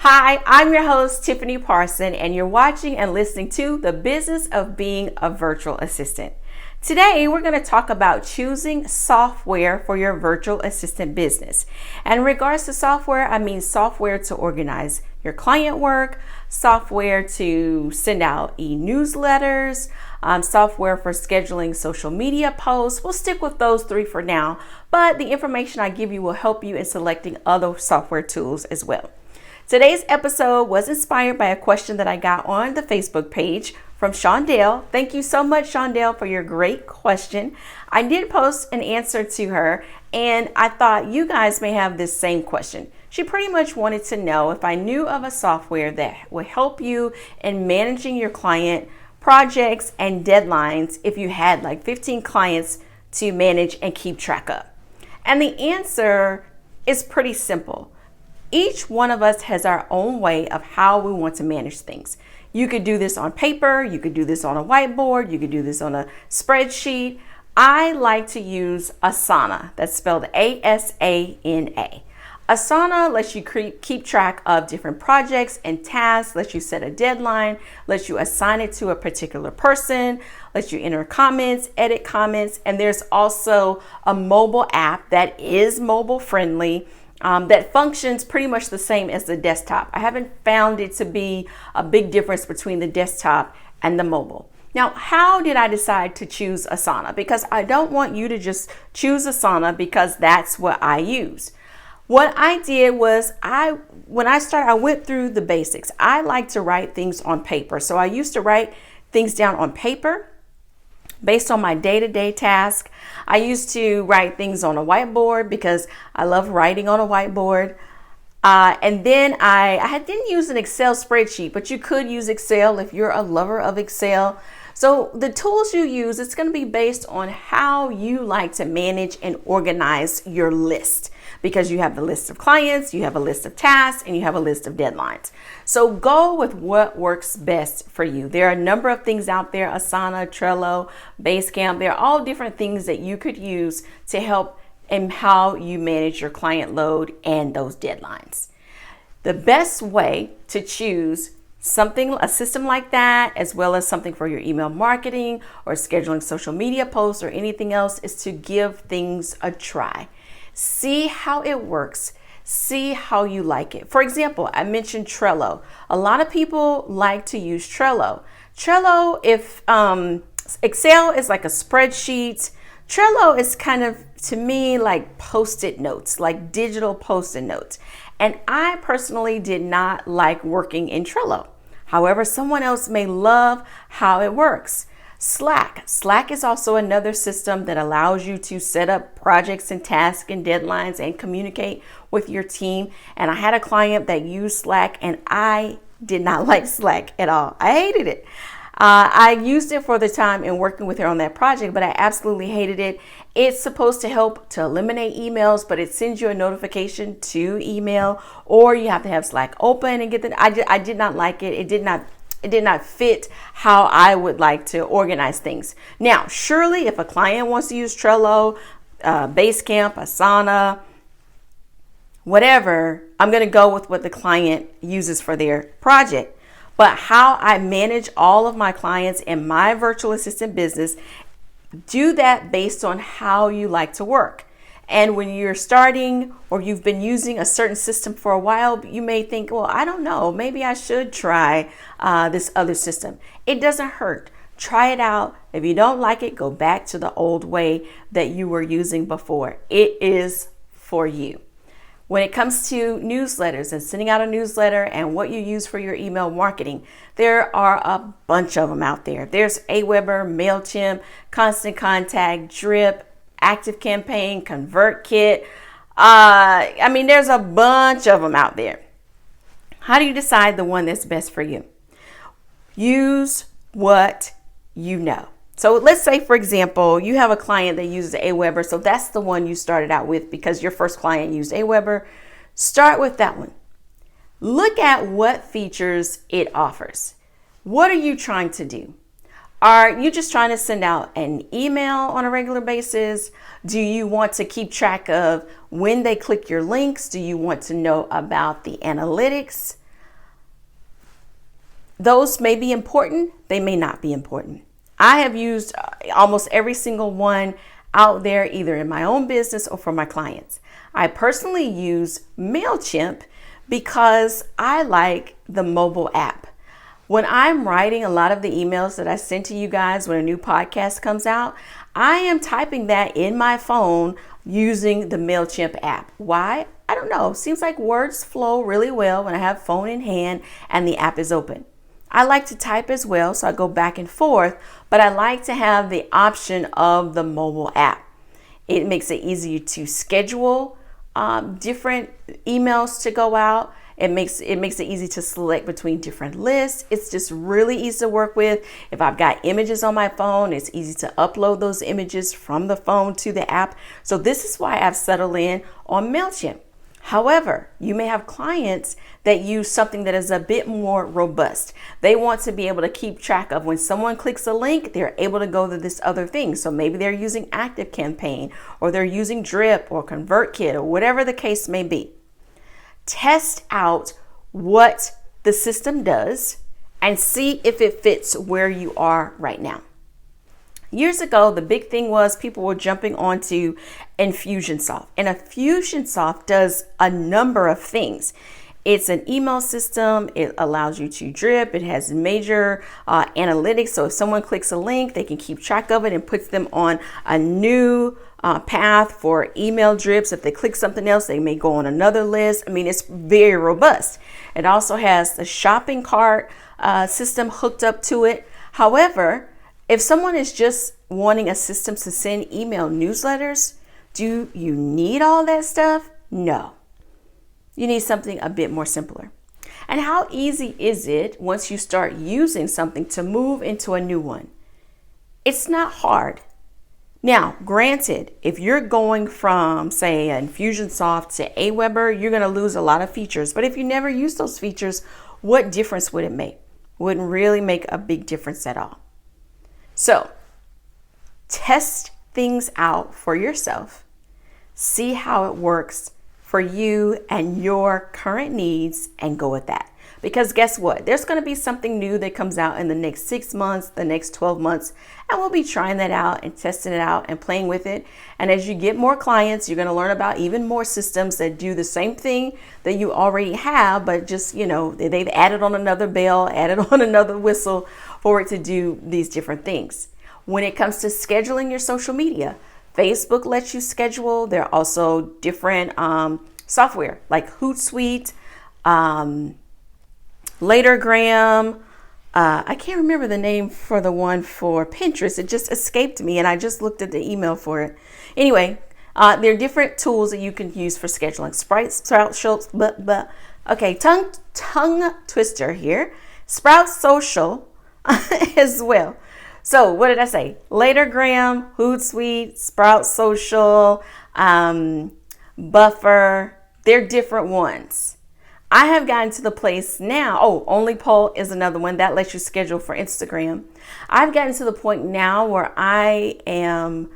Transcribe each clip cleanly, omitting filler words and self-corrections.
Hi, I'm your host, Tiffany Parson, and you're watching and listening to The Business of Being a Virtual Assistant. Today, we're going to talk about choosing software for your virtual assistant business. And in regards to software, I mean software to organize your client work, software to send out e-newsletters, software for scheduling social media posts. We'll stick with those three for now, but the information I give you will help you in selecting other software tools as well. Today's episode was inspired by a question that I got on the Facebook page from Shondell. Thank you so much, Shondell, for your great question. I did post an answer to her, and I thought you guys may have this same question. She pretty much wanted to know if I knew of a software that would help you in managing your client projects and deadlines if you had like 15 clients to manage and keep track of. And the answer is pretty simple. Each one of us has our own way of how we want to manage things. You could do this on paper, you could do this on a whiteboard, you could do this on a spreadsheet. I like to use Asana. That's spelled A-S-A-N-A. Asana lets you keep track of different projects and tasks, lets you set a deadline, lets you assign it to a particular person, lets you enter comments, edit comments, and there's also a mobile app that is mobile friendly. That functions pretty much the same as the desktop. I haven't found it to be a big difference between the desktop and the mobile. Now, how did I decide to choose Asana? Because I don't want you to just choose Asana because that's what I use. What I did was when I started, I went through the basics. I like to write things on paper. So I used to write things down on paper based on my day-to-day task. I used to write things on a whiteboard because I love writing on a whiteboard. And then I didn't use an Excel spreadsheet, but you could use Excel if you're a lover of Excel. So the tools you use, it's going to be based on how you like to manage and organize your list, because you have a list of clients, you have a list of tasks, and you have a list of deadlines. So go with what works best for you. There are a number of things out there, Asana, Trello, Basecamp. They're all different things that you could use to help in how you manage your client load and those deadlines. The best way to choose a system like that, as well as something for your email marketing or scheduling social media posts or anything else, is to give things a try. See how it works. See how you like it. For example, I mentioned Trello. A lot of people like to use Trello. Trello, if Excel is like a spreadsheet, Trello is kind of, to me, like Post-it notes, like digital Post-it notes. And I personally did not like working in Trello. However, someone else may love how it works. Slack is also another system that allows you to set up projects and tasks and deadlines and communicate with your team. And I had a client that used Slack, and I did not like Slack at all. I hated it. I used it for the time in working with her on that project, but I absolutely hated it. It's supposed to help to eliminate emails, but it sends you a notification to email, or you have to have Slack open and get the. I did not like it. It did not fit how I would like to organize things. Now, surely if a client wants to use Trello, Basecamp, Asana, whatever, I'm going to go with what the client uses for their project. But how I manage all of my clients in my virtual assistant business, do that based on how you like to work. And when you're starting or you've been using a certain system for a while, you may think, well, I don't know, maybe I should try this other system. It doesn't hurt. Try it out. If you don't like it, go back to the old way that you were using before. It is for you. When it comes to newsletters and sending out a newsletter and what you use for your email marketing, there are a bunch of them out there. There's Aweber, MailChimp, Constant Contact, Drip, ActiveCampaign, ConvertKit. There's a bunch of them out there. How do you decide the one that's best for you? Use what you know. So let's say, for example, you have a client that uses Aweber. So that's the one you started out with because your first client used Aweber. Start with that one. Look at what features it offers. What are you trying to do? Are you just trying to send out an email on a regular basis? Do you want to keep track of when they click your links? Do you want to know about the analytics? those may be important, they may not be important. I have used almost every single one out there, either in my own business or for my clients. I personally use MailChimp because I like the mobile app. When I'm writing a lot of the emails that I send to you guys when a new podcast comes out, I am typing that in my phone using the MailChimp app. Why? I don't know. Seems like words flow really well when I have phone in hand and the app is open. I like to type as well, so I go back and forth, but I like to have the option of the mobile app. It makes it easier to schedule different emails to go out. It makes it easy to select between different lists. It's just really easy to work with. If I've got images on my phone, it's easy to upload those images from the phone to the app. So this is why I've settled in on MailChimp. However, you may have clients that use something that is a bit more robust. They want to be able to keep track of when someone clicks a link, they're able to go to this other thing. So maybe they're using ActiveCampaign, or they're using Drip or ConvertKit, or whatever the case may be. Test out what the system does and see if it fits where you are right now. Years ago, the big thing was people were jumping onto Infusionsoft, and Infusionsoft does a number of things. It's an email system. It allows you to drip. It has major analytics. So if someone clicks a link, they can keep track of it and puts them on a new path for email drips. If they click something else, they may go on another list. I mean, it's very robust. It also has the shopping cart system hooked up to it. However, if someone is just wanting a system to send email newsletters, do you need all that stuff? No. You need something a bit more simpler. And how easy is it once you start using something to move into a new one? It's not hard. Now, granted, if you're going from, say, Infusionsoft to Aweber, you're going to lose a lot of features. But if you never use those features, what difference would it make? Wouldn't really make a big difference at all. So, test things out for yourself. See how it works for you and your current needs and go with that. Because guess what? There's going to be something new that comes out in the next 6 months, the next 12 months, and we'll be trying that out and testing it out and playing with it. And as you get more clients, you're going to learn about even more systems that do the same thing that you already have, but just, they've added on another bell, added on another whistle for it to do these different things. When it comes to scheduling your social media, Facebook lets you schedule. There are also different software like Hootsuite, Latergram. I can't remember the name for the one for Pinterest. It just escaped me, and I just looked at the email for it. Anyway, there are different tools that you can use for scheduling. Sprout Social, tongue twister here. Sprout Social as well. So what did I say? Latergram, Hootsuite, Sprout Social, Buffer. They're different ones. I have gotten to the place now. OnlyPoll is another one that lets you schedule for Instagram. I've gotten to the point now where I am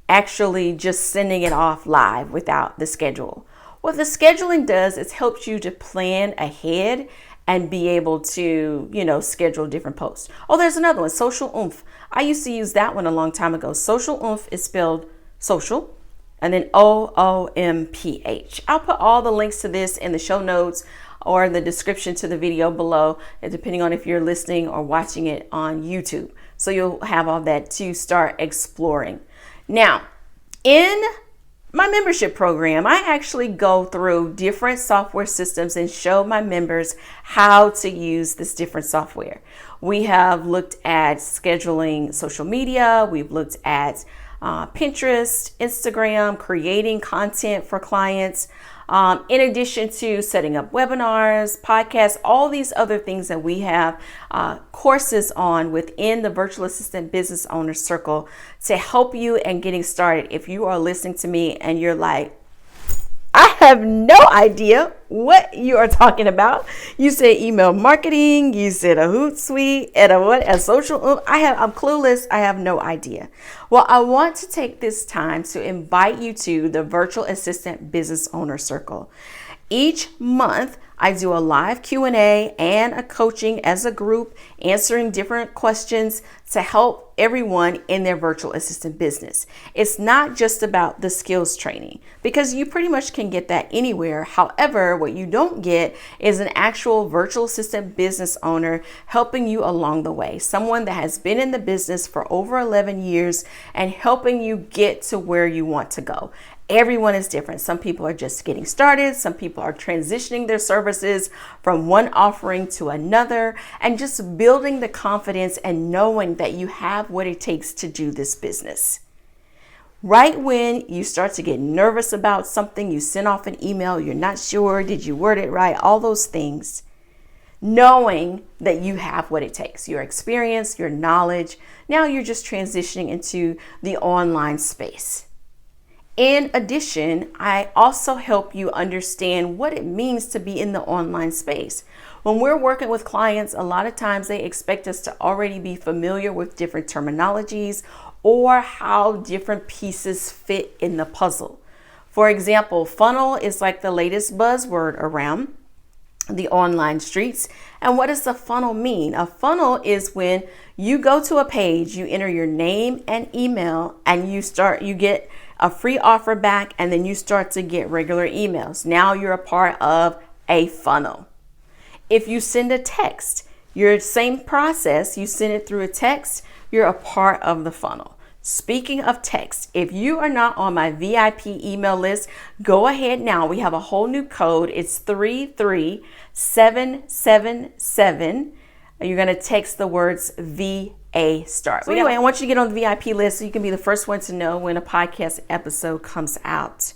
actually just sending it off live without the schedule. What the scheduling does is helps you to plan ahead and be able to, schedule different posts. There's another one, Social Oomph. I used to use that one a long time ago. Social Oomph is spelled social and then OOMPH. I'll put all the links to this in the show notes or the description to the video below, depending on if you're listening or watching it on YouTube. So you'll have all that to start exploring. Now, in my membership program, I actually go through different software systems and show my members how to use this different software. We have looked at scheduling social media. We've looked at Pinterest, Instagram, creating content for clients, in addition to setting up webinars, podcasts, all these other things that we have courses on within the Virtual Assistant Business Owner Circle to help you and getting started. If you are listening to me and you're like, I have no idea what you are talking about. You said email marketing, you said a Hootsuite, and a social. I'm clueless. I have no idea. Well, I want to take this time to invite you to the Virtual Assistant Business Owner Circle. Each month, I do a live Q&A and a coaching as a group, answering different questions to help everyone in their virtual assistant business. It's not just about the skills training, because you pretty much can get that anywhere. However, what you don't get is an actual virtual assistant business owner helping you along the way. Someone that has been in the business for over 11 years and helping you get to where you want to go. Everyone is different. Some people are just getting started. Some people are transitioning their services from one offering to another, and just building the confidence and knowing that you have what it takes to do this business. Right when you start to get nervous about something, you send off an email, you're not sure, did you word it right? All those things. Knowing that you have what it takes, your experience, your knowledge. Now you're just transitioning into the online space. In addition, I also help you understand what it means to be in the online space. When we're working with clients, a lot of times they expect us to already be familiar with different terminologies or how different pieces fit in the puzzle. For example, funnel is like the latest buzzword around the online streets. And what does a funnel mean? A funnel is when you go to a page, you enter your name and email, and you get a free offer back, and then you start to get regular emails. Now you're a part of a funnel. If you send a text, your same process, you send it through a text, you're a part of the funnel. Speaking of text, if you are not on my VIP email list, go ahead now. We have a whole new code. It's 33777. You're going to text the words VA start. So anyway, I want you to get on the VIP list so you can be the first one to know when a podcast episode comes out.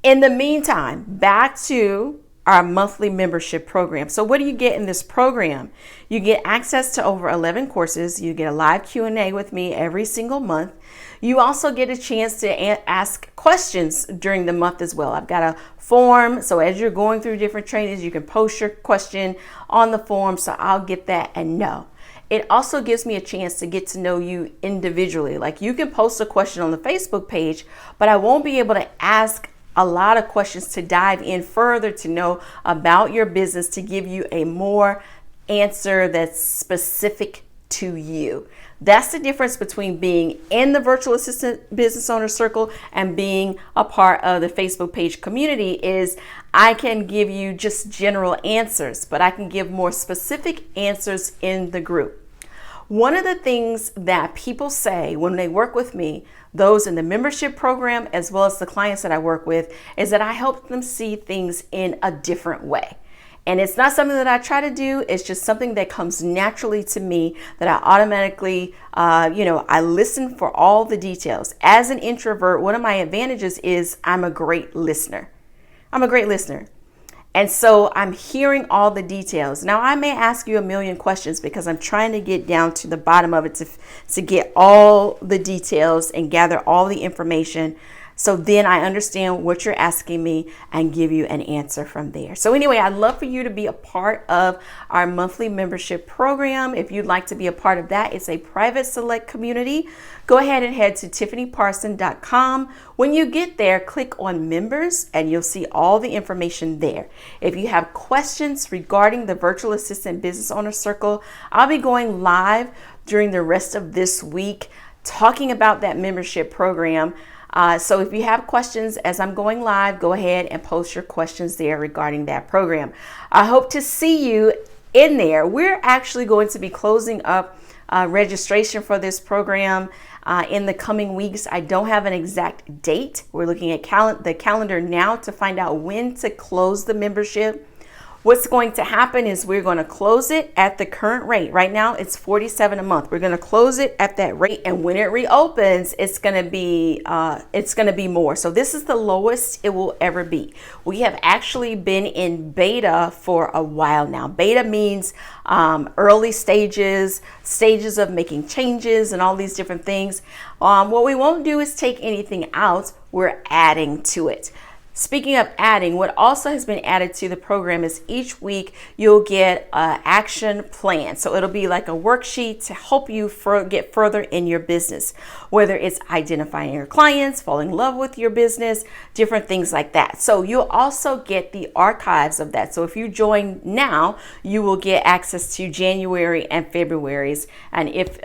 In the meantime, back to our monthly membership program. So what do you get in this program? You get access to over 11 courses. You get a live Q&A with me every single month. You also get a chance to ask questions during the month as well. I've got a form, so as you're going through different trainings, you can post your question on the form, so I'll get that and know. It also gives me a chance to get to know you individually. Like, you can post a question on the Facebook page, but I won't be able to ask a lot of questions to dive in further to know about your business, to give you a more answer that's specific to you. That's the difference between being in the virtual assistant business owner circle and being a part of the Facebook page community. Is I can give you just general answers, but I can give more specific answers in the group. One of the things that people say when they work with me, those in the membership program as well as the clients that I work with, is that I help them see things in a different way. And it's not something that I try to do. It's just something that comes naturally to me, that I automatically, I listen for all the details. As an introvert, one of my advantages is I'm a great listener. And so I'm hearing all the details. Now, I may ask you a million questions because I'm trying to get down to the bottom of it to get all the details and gather all the information. So then I understand what you're asking me and give you an answer from there. So anyway, I'd love for you to be a part of our monthly membership program. If you'd like to be a part of that, it's a private select community. Go ahead and head to tiffanyparson.com. When you get there, click on members and you'll see all the information there. If you have questions regarding the Virtual Assistant Business Owner Circle, I'll be going live during the rest of this week talking about that membership program. So if you have questions as I'm going live, go ahead and post your questions there regarding that program. I hope to see you in there. We're actually going to be closing up registration for this program in the coming weeks. I don't have an exact date. We're looking at the calendar now to find out when to close the membership. What's going to happen is we're going to close it at the current rate. Right now, it's $47 a month. We're going to close it at that rate, and when it reopens, it's going to be more. So this is the lowest it will ever be. We have actually been in beta for a while now. Beta means early stages of making changes, and all these different things. What we won't do is take anything out. We're adding to it. Speaking of adding, what also has been added to the program is each week you'll get an action plan. So it'll be like a worksheet to help you get further in your business, whether it's identifying your clients, falling in love with your business, different things like that. So you'll also get the archives of that. So if you join now, you will get access to January and February's. And if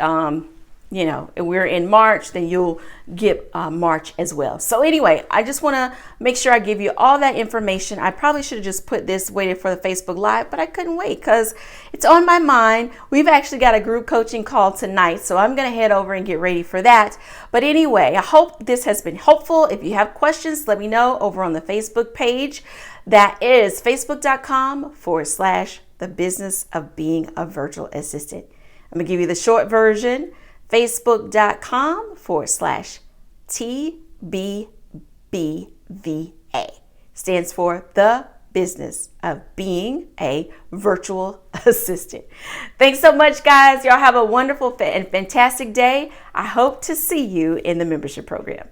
we're in March, then you'll get March as well. So anyway, I just want to make sure I give you all that information. I probably should have just put this, waited for the Facebook Live, but I couldn't wait because it's on my mind. We've actually got a group coaching call tonight, so I'm going to head over and get ready for that. But anyway, I hope this has been helpful. If you have questions, let me know over on the Facebook page. That is facebook.com/the business of being a virtual assistant. I'm going to give you the short version. Facebook.com/TBBVA stands for the business of being a virtual assistant. Thanks so much, guys. Y'all have a wonderful and fantastic day. I hope to see you in the membership program.